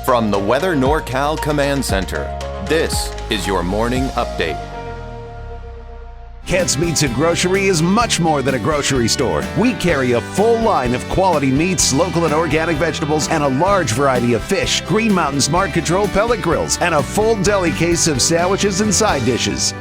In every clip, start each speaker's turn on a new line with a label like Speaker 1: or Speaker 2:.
Speaker 1: From the Weather NorCal Command Center, this is your morning update.
Speaker 2: Kent's Meats and Grocery is much more than a grocery store. We carry a full line of quality meats, local and organic vegetables, and a large variety of fish, Green Mountain Smart Control pellet grills, and a full deli case of sandwiches and side dishes.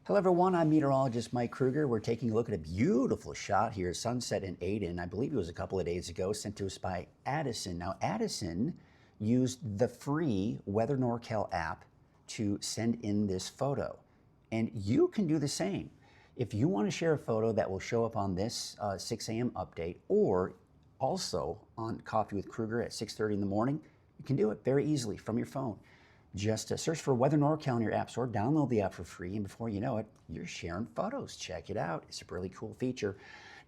Speaker 3: Hello everyone, I'm Meteorologist Mike Krueger. We're taking a look at a beautiful shot here, sunset in Aden. I believe it was a couple of days ago, sent to us by Addison. Now Addison used the free Weather NorCal app to send in this photo. And you can do the same. If you want to share a photo that will show up on this 6 a.m. update, or also on Coffee with Krueger at 6:30 in the morning, you can do it very easily from your phone. Just search for Weather NorCal in your app store, download the app for free, and before you know it, you're sharing photos. Check it out. It's a really cool feature.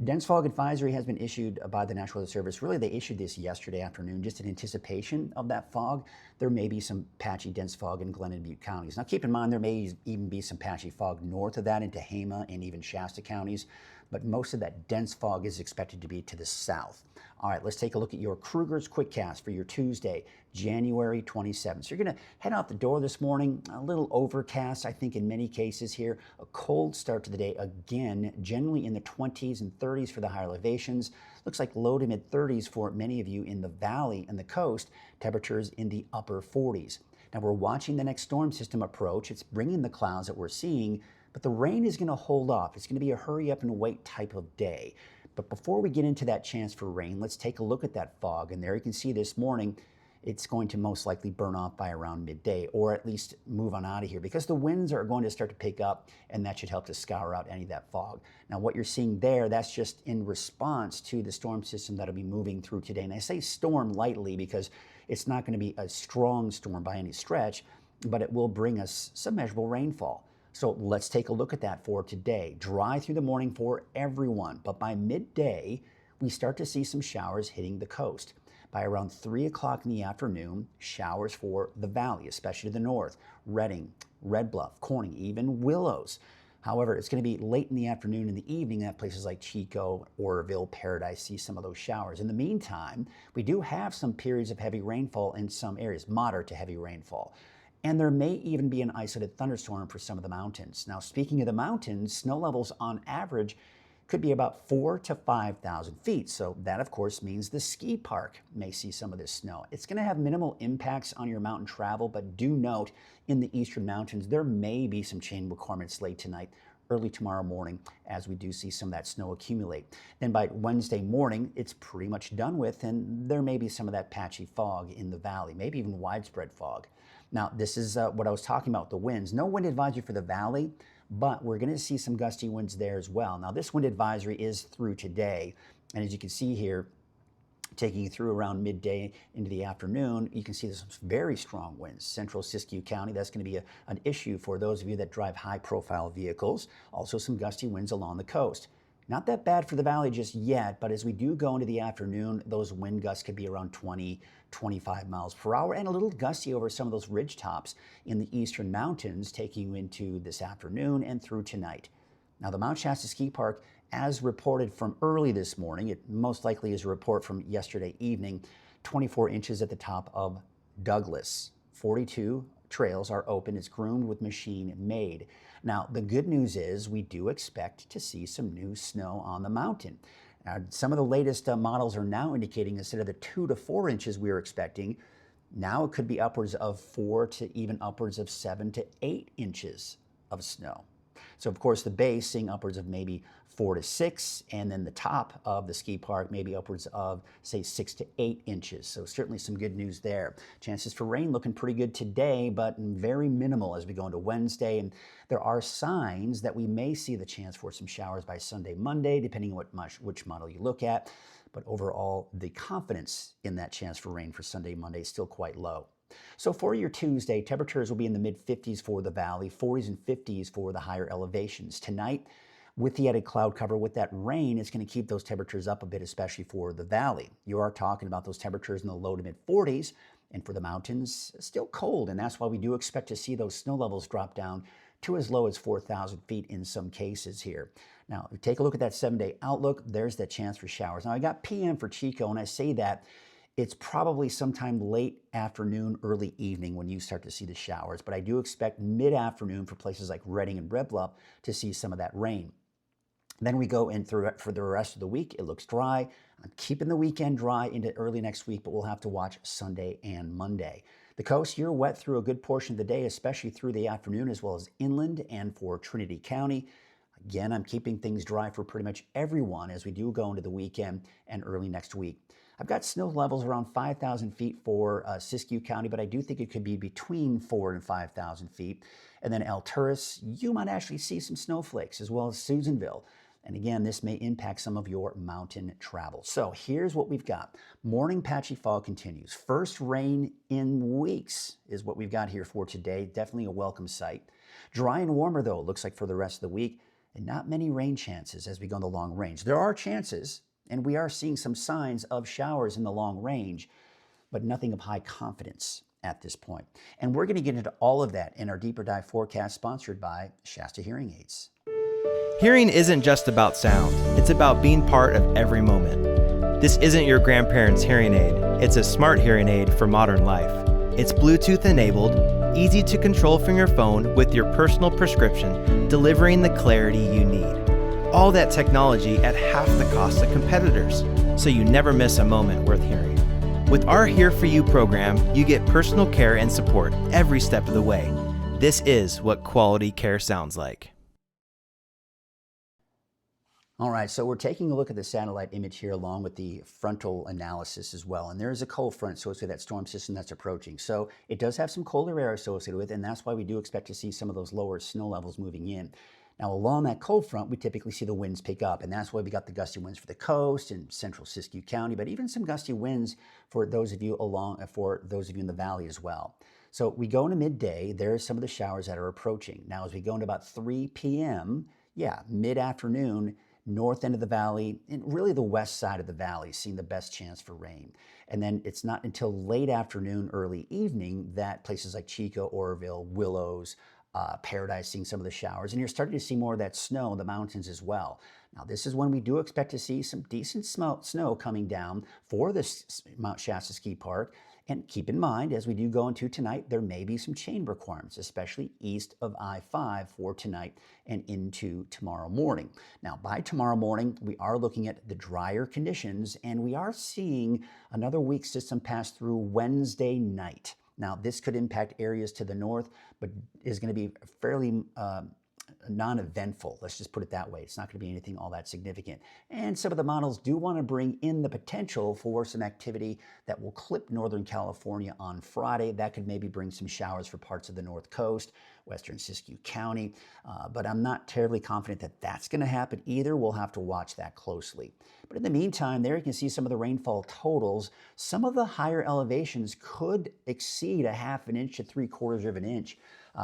Speaker 3: Dense fog advisory has been issued by the National Weather Service. Really, they issued this yesterday afternoon just in anticipation of that fog. There may be some patchy dense fog in Glenn and Butte counties. Now, keep in mind, there may even be some patchy fog north of that into Hama and even Shasta counties, but most of that dense fog is expected to be to the south. All right, let's take a look at your Krueger's Quickcast for your Tuesday, January 27th. So you're going to head out the door this morning, a little overcast, I think, in many cases here. A cold start to the day again, generally in the 20s and 30s for the higher elevations. Looks like low to mid 30s for many of you in the valley and the coast, temperatures in the upper 40s. Now we're watching the next storm system approach. It's bringing the clouds that we're seeing, but the rain is going to hold off. It's going to be a hurry up and wait type of day. But before we get into that chance for rain, let's take a look at that fog. And there you can see this morning, it's going to most likely burn off by around midday, or at least move on out of here, because the winds are going to start to pick up, and that should help to scour out any of that fog. Now, what you're seeing there, that's just in response to the storm system that'll be moving through today. And I say storm lightly because it's not going to be a strong storm by any stretch, but it will bring us some measurable rainfall. So let's take a look at that for today. Dry through the morning for everyone, but by midday, we start to see some showers hitting the coast. By around 3 o'clock in the afternoon, showers for the valley, especially to the north, Redding, Red Bluff, Corning, even Willows. However, it's going to be late in the afternoon and the evening at places like Chico, Oroville, Paradise, see some of those showers. In the meantime, we do have some periods of heavy rainfall in some areas, moderate to heavy rainfall. And there may even be an isolated thunderstorm for some of the mountains. Now, speaking of the mountains, snow levels on average could be about 4,000 to 5,000 feet. So that, of course, means the ski park may see some of this snow. It's going to have minimal impacts on your mountain travel, but do note in the eastern mountains, there may be some chain requirements late tonight, early tomorrow morning, as we do see some of that snow accumulate. Then by Wednesday morning, it's pretty much done with, and there may be some of that patchy fog in the valley, maybe even widespread fog. Now, this is what I was talking about, the winds. No wind advisory for the valley, but we're going to see some gusty winds there as well. Now, this wind advisory is through today, and as you can see here, taking you through around midday into the afternoon, you can see there's some very strong winds. Central Siskiyou County, that's going to be an issue for those of you that drive high-profile vehicles. Also some gusty winds along the coast. Not that bad for the valley just yet, but as we do go into the afternoon, those wind gusts could be around 20, 25 miles per hour, and a little gusty over some of those ridge tops in the eastern mountains, taking you into this afternoon and through tonight. Now, the Mount Shasta Ski Park, as reported from early this morning, it most likely is a report from yesterday evening, 24 inches at the top of Douglas. 42 trails are open. It's groomed with machine made. Now, the good news is we do expect to see some new snow on the mountain. Some of the latest models are now indicating instead of the 2 to 4 inches we were expecting, now it could be upwards of 4 to even upwards of 7 to 8 inches of snow. So, of course, the base seeing upwards of maybe 4 to 6, and then the top of the ski park maybe upwards of, say, 6 to 8 inches. So certainly some good news there. Chances for rain looking pretty good today, but very minimal as we go into Wednesday. And there are signs that we may see the chance for some showers by Sunday, Monday, depending on which model you look at. But overall, the confidence in that chance for rain for Sunday, Monday is still quite low. So for your Tuesday, temperatures will be in the mid-50s for the valley, 40s and 50s for the higher elevations. Tonight, with the added cloud cover, with that rain, it's going to keep those temperatures up a bit, especially for the valley. You are talking about those temperatures in the low to mid-40s, and for the mountains, still cold, and that's why we do expect to see those snow levels drop down to as low as 4,000 feet in some cases here. Now, if you take a look at that 7-day outlook, there's that chance for showers. Now, I got PM for Chico, and I say that it's probably sometime late afternoon, early evening when you start to see the showers, but I do expect mid-afternoon for places like Redding and Red Bluff to see some of that rain. Then we go in through for the rest of the week. It looks dry. I'm keeping the weekend dry into early next week, but we'll have to watch Sunday and Monday. The coast, you're wet through a good portion of the day, especially through the afternoon, as well as inland and for Trinity County. Again, I'm keeping things dry for pretty much everyone as we do go into the weekend and early next week. I've got snow levels around 5,000 feet for Siskiyou County, but I do think it could be between 4,000 and 5,000 feet. And then Alturas, you might actually see some snowflakes, as well as Susanville. And again, this may impact some of your mountain travel. So here's what we've got. Morning patchy fog continues. First rain in weeks is what we've got here for today. Definitely a welcome sight. Dry and warmer, though, it looks like for the rest of the week. And not many rain chances as we go in the long range. There are chances, and we are seeing some signs of showers in the long range, but nothing of high confidence at this point. And we're going to get into all of that in our Deeper Dive forecast sponsored by Shasta Hearing Aids.
Speaker 4: Hearing isn't just about sound, it's about being part of every moment. This isn't your grandparents' hearing aid, it's a smart hearing aid for modern life. It's Bluetooth enabled, easy to control from your phone with your personal prescription, delivering the clarity you need. All that technology at half the cost of competitors, so you never miss a moment worth hearing. With our Here For You program, you get personal care and support every step of the way. This is what quality care sounds like.
Speaker 3: All right, so we're taking a look at the satellite image here along with the frontal analysis as well. And there is a cold front associated with that storm system that's approaching. So it does have some colder air associated with it, and that's why we do expect to see some of those lower snow levels moving in. Now, along that cold front, we typically see the winds pick up, and that's why we got the gusty winds for the coast and central Siskiyou County, but even some gusty winds for those of you in the valley as well. So we go into midday, there's some of the showers that are approaching. Now, as we go into about 3 p.m., mid-afternoon, north end of the valley, and really the west side of the valley, seeing the best chance for rain. And then it's not until late afternoon, early evening that places like Chico, Oroville, Willows, Paradise seeing some of the showers. And you're starting to see more of that snow in the mountains as well. Now, this is when we do expect to see some decent snow coming down for this Mount Shasta Ski Park. And keep in mind, as we do go into tonight, there may be some change requirements, especially east of I-5 for tonight and into tomorrow morning. Now, by tomorrow morning, we are looking at the drier conditions, and we are seeing another weak system pass through Wednesday night. Now, this could impact areas to the north, but is going to be fairly non-eventful. Let's just put it that way. It's not going to be anything all that significant. And some of the models do want to bring in the potential for some activity that will clip Northern California on Friday. That could maybe bring some showers for parts of the North Coast, western Siskiyou County, but I'm not terribly confident that that's going to happen either. We'll have to watch that closely. But in the meantime, there you can see some of the rainfall totals. Some of the higher elevations could exceed a half an inch to 3/4 of an inch.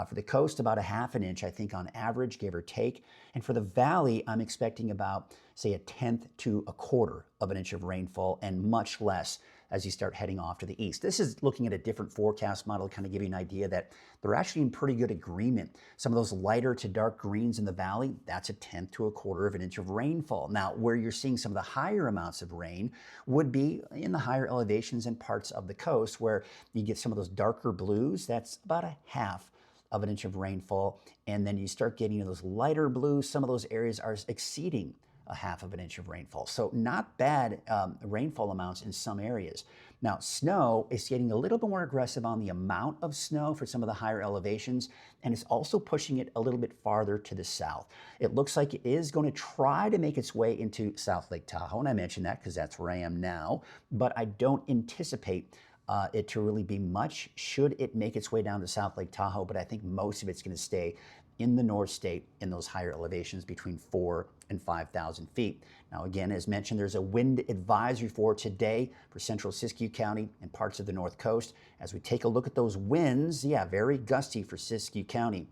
Speaker 3: For the coast, about a half an inch, I think, on average, give or take. And for the valley, I'm expecting about, say, 1/10 to 1/4 of an inch of rainfall, and much less as you start heading off to the east. This is looking at a different forecast model to kind of give you an idea that they're actually in pretty good agreement. Some of those lighter to dark greens in the valley, that's 1/10 to 1/4 of an inch of rainfall. Now, where you're seeing some of the higher amounts of rain would be in the higher elevations and parts of the coast where you get some of those darker blues. That's about a half of an inch of rainfall. And then you start getting those lighter blues. Some of those areas are exceeding a half of an inch of rainfall. So not bad rainfall amounts in some areas. Now, snow is getting a little bit more aggressive on the amount of snow for some of the higher elevations, and it's also pushing it a little bit farther to the south. It looks like it is going to try to make its way into South Lake Tahoe, and I mentioned that because that's where I am now, but I don't anticipate it to really be much should it make its way down to South Lake Tahoe, but I think most of it's going to stay in the North State in those higher elevations between 4,000 and 5,000 feet. Now, again, as mentioned, there's a wind advisory for today for central Siskiyou County and parts of the North Coast. As we take a look at those winds, very gusty for Siskiyou County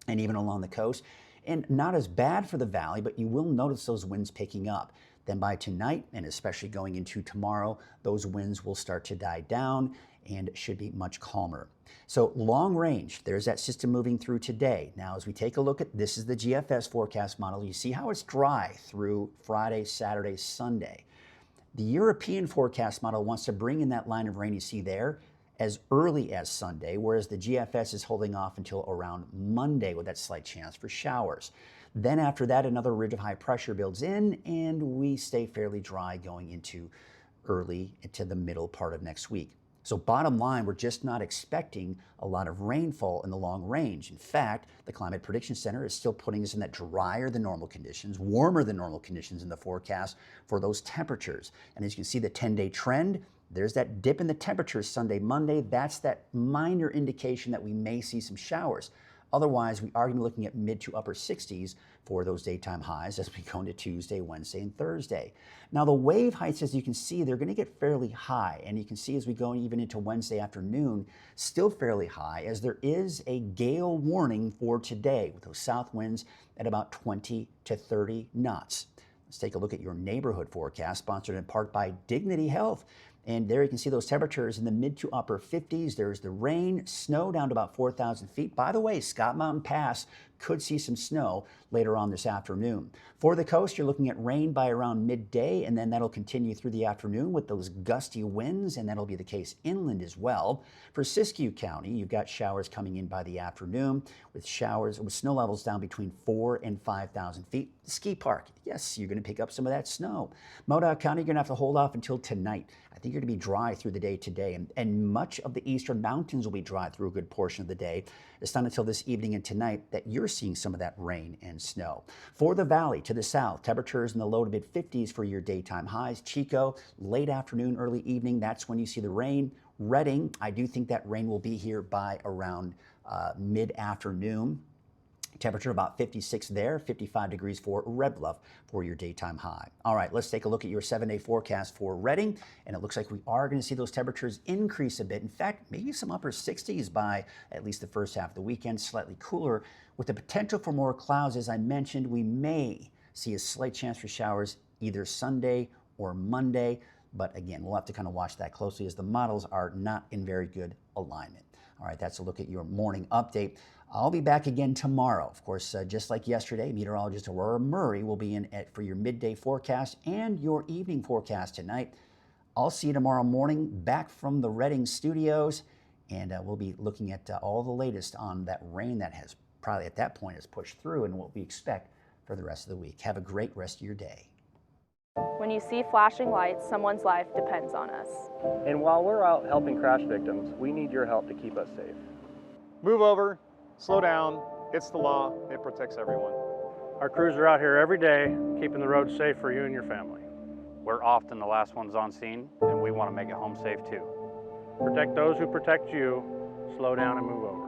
Speaker 3: and even along the coast, and not as bad for the valley, but you will notice those winds picking up. Then by tonight, and especially going into tomorrow, those winds will start to die down and should be much calmer. So long range, there's that system moving through today. Now, as we take a look at, this is the GFS forecast model, you see how it's dry through Friday, Saturday, Sunday. The European forecast model wants to bring in that line of rain you see there as early as Sunday, whereas the GFS is holding off until around Monday with that slight chance for showers. Then after that, another ridge of high pressure builds in, and we stay fairly dry going into early into the middle part of next week. So bottom line, we're just not expecting a lot of rainfall in the long range. In fact, the Climate Prediction Center is still putting us in that drier than normal conditions, warmer than normal conditions in the forecast for those temperatures. And as you can see, the 10-day trend, there's that dip in the temperatures Sunday, Monday. That's that minor indication that we may see some showers. Otherwise, we are going to be looking at mid to upper 60s for those daytime highs as we go into Tuesday, Wednesday, and Thursday. Now, the wave heights, as you can see, they're going to get fairly high. And you can see as we go even into Wednesday afternoon, still fairly high, as there is a gale warning for today with those south winds at about 20 to 30 knots. Let's take a look at your neighborhood forecast, sponsored in part by Dignity Health. And there you can see those temperatures in the mid to upper 50s. There's the rain, snow down to about 4,000 feet. By the way, Scott Mountain Pass could see some snow later on this afternoon. For the coast, you're looking at rain by around midday, and then that'll continue through the afternoon with those gusty winds, and that'll be the case inland as well. For Siskiyou County, you've got showers coming in by the afternoon with showers with snow levels down between 4,000 and 5,000 feet. The ski park, yes, you're going to pick up some of that snow. Modoc County, you're going to have to hold off until tonight. I think you're going to be dry through the day today, and much of the eastern mountains will be dry through a good portion of the day. It's not until this evening and tonight that you're seeing some of that rain and snow. For the valley to the south, temperatures in the low to mid 50s for your daytime highs. Chico, late afternoon, early evening, that's when you see the rain. Redding, I do think that rain will be here by around mid-afternoon. Temperature about 56 there, 55 degrees for Red Bluff for your daytime high. All right, let's take a look at your 7-day forecast for Redding, and it looks like we are going to see those temperatures increase a bit. In fact, maybe some upper 60s by at least the first half of the weekend, slightly cooler, with the potential for more clouds. As I mentioned, we may see a slight chance for showers either Sunday or Monday, but again, we'll have to kind of watch that closely as the models are not in very good alignment. All right, that's a look at your morning update. I'll be back again tomorrow. Of course, just like yesterday, meteorologist Aurora Murray will be in for your midday forecast and your evening forecast tonight. I'll see you tomorrow morning back from the Redding studios, and we'll be looking at all the latest on that rain that has probably at that point has pushed through and what we expect for the rest of the week. Have a great rest of your day.
Speaker 5: When you see flashing lights, someone's life depends on us.
Speaker 6: And while we're out helping crash victims, we need your help to keep us safe. Move over, slow down, it's the law, it protects everyone.
Speaker 7: Our crews are out here every day, keeping the roads safe for you and your family.
Speaker 8: We're often the last ones on scene, and we want to make it home safe too.
Speaker 7: Protect those who protect you, slow down and move over.